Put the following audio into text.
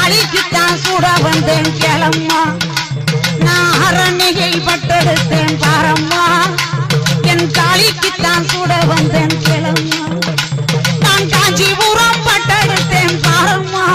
தாலிக்குத்தான் சூட வந்தேன் கேளம்மா நான் அரணியை பட்டெடுத்தேன் பாரம்மா என் தாலிக்குத்தான் சூட வந்தேன் கேளம்மா நான் காஞ்சிபுரம் பட்டெடுத்தேன் பாரம்மா